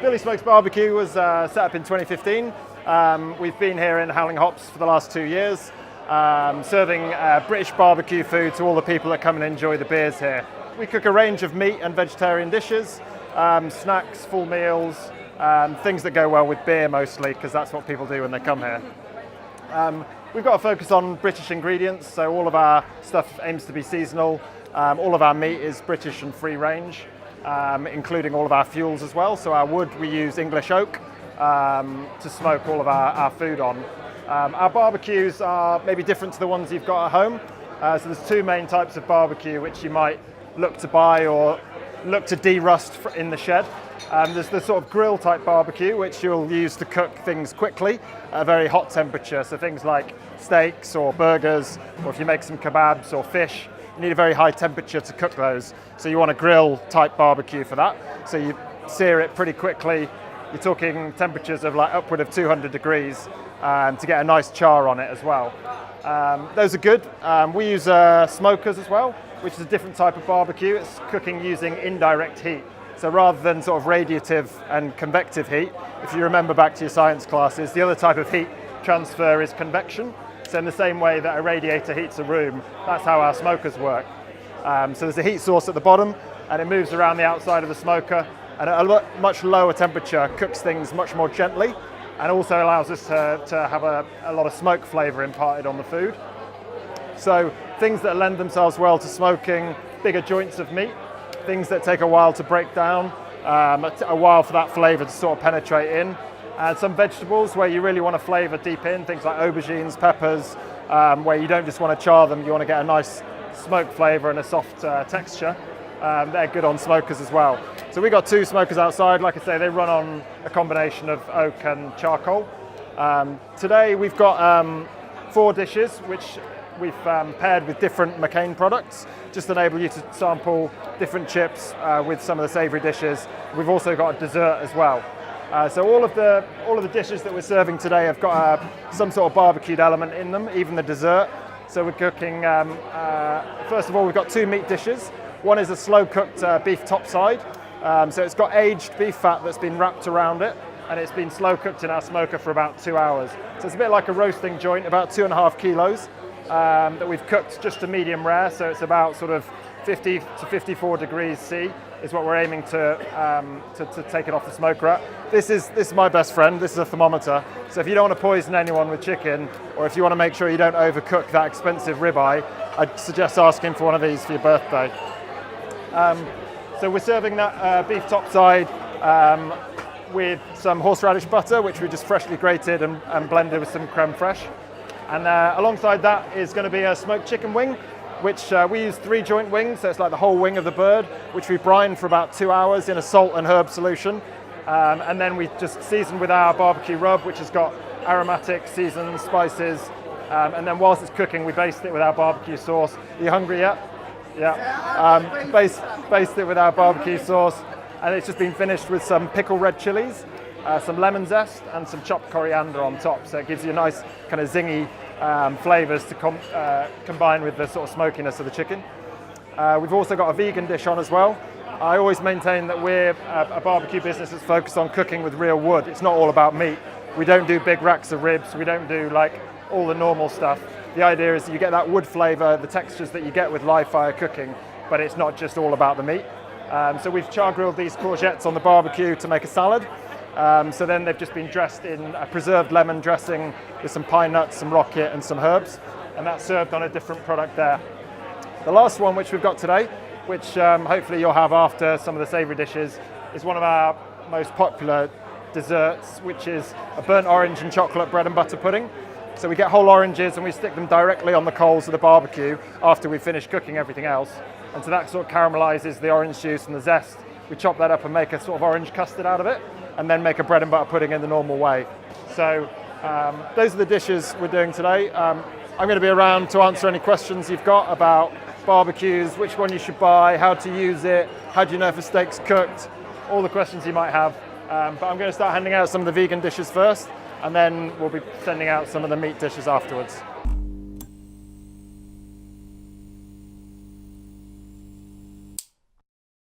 Billy Smokes Barbecue was set up in 2015. We've been here in Howling Hops for the last 2 years, serving British barbecue food to all the people that come and enjoy the beers here. We cook a range of meat and vegetarian dishes, snacks, full meals, things that go well with beer mostly, because that's what people do when they come here. We've got a focus on British ingredients, so all of our stuff aims to be seasonal. All of our meat is British and free range, including all of our fuels as well. So our wood, we use English oak to smoke all of our food on. Our barbecues are maybe different to the ones you've got at home. So there's two main types of barbecue which you might look to buy or look to de-rust in the shed. There's the sort of grill type barbecue which you'll use to cook things quickly at a very hot temperature. So things like steaks or burgers, or if you make some kebabs or fish, you need a very high temperature to cook those. So you want a grill type barbecue for that. So you sear it pretty quickly. You're talking temperatures of like upward of 200 degrees to get a nice char on it as well. Those are good. We use smokers as well, which is a different type of barbecue. It's cooking using indirect heat. So rather than sort of radiative and convective heat, if you remember back to your science classes, the other type of heat transfer is convection. So in the same way that a radiator heats a room, that's how our smokers work. So there's a heat source at the bottom, and it moves around the outside of the smoker, and at a much lower temperature cooks things much more gently, and also allows us to have a lot of smoke flavour imparted on the food. So things that lend themselves well to smoking, bigger joints of meat, things that take a while to break down, a while for that flavour to sort of penetrate in. And some vegetables where you really want to flavour deep in, things like aubergines, peppers, where you don't just want to char them, you want to get a nice smoke flavour and a soft texture. They're good on smokers as well. So we've got two smokers outside. Like I say, they run on a combination of oak and charcoal. Today we've got 4 dishes which we've paired with different McCain products, just to enable you to sample different chips with some of the savoury dishes. We've also got a dessert as well. So all of the dishes that we're serving today have got some sort of barbecued element in them, even the dessert. So we're cooking, first of all, we've got 2 meat dishes. One is a slow-cooked beef topside. So it's got aged beef fat that's been wrapped around it, and it's been slow-cooked in our smoker for about 2 hours. So it's a bit like a roasting joint, about 2.5 kilos, that we've cooked just to medium rare. So it's about sort of 50 to 54 degrees C is what we're aiming to take it off the smoker at. This is my best friend. This is a thermometer. So if you don't want to poison anyone with chicken, or if you want to make sure you don't overcook that expensive ribeye, I'd suggest asking for one of these for your birthday. So we're serving that beef topside with some horseradish butter, which we just freshly grated and blended with some creme fraiche. And alongside that is going to be a smoked chicken wing, which we use 3 joint wings, so it's like the whole wing of the bird, which we brine for about 2 hours in a salt and herb solution. And then we just season with our barbecue rub, which has got aromatics, seasons, spices. And then whilst it's cooking, we baste it with our barbecue sauce. Are you hungry yet? Yeah. Baste it with our barbecue sauce. And it's just been finished with some pickled red chilies, some lemon zest, and some chopped coriander on top. So it gives you a nice kind of zingy flavours to combine with the sort of smokiness of the chicken. We've also got a vegan dish on as well. I always maintain that we're a barbecue business that's focused on cooking with real wood. It's not all about meat. We don't do big racks of ribs. We don't do like all the normal stuff. The idea is that you get that wood flavour, the textures that you get with live fire cooking, but it's not just all about the meat. So we've char grilled these courgettes on the barbecue to make a salad. So then they've just been dressed in a preserved lemon dressing with some pine nuts, some rocket and some herbs, and that's served on a different product there. The last one which we've got today, which hopefully you'll have after some of the savoury dishes, is one of our most popular desserts, which is a burnt orange and chocolate bread and butter pudding. So we get whole oranges and we stick them directly on the coals of the barbecue after we finish cooking everything else. And so that sort of caramelizes the orange juice and the zest. We chop that up and make a sort of orange custard out of it, and then make a bread and butter pudding in the normal way. So those are the dishes we're doing today. I'm going to be around to answer any questions you've got about barbecues, which one you should buy, how to use it, how do you know if a steak's cooked, all the questions you might have. But I'm going to start handing out some of the vegan dishes first, and then we'll be sending out some of the meat dishes afterwards.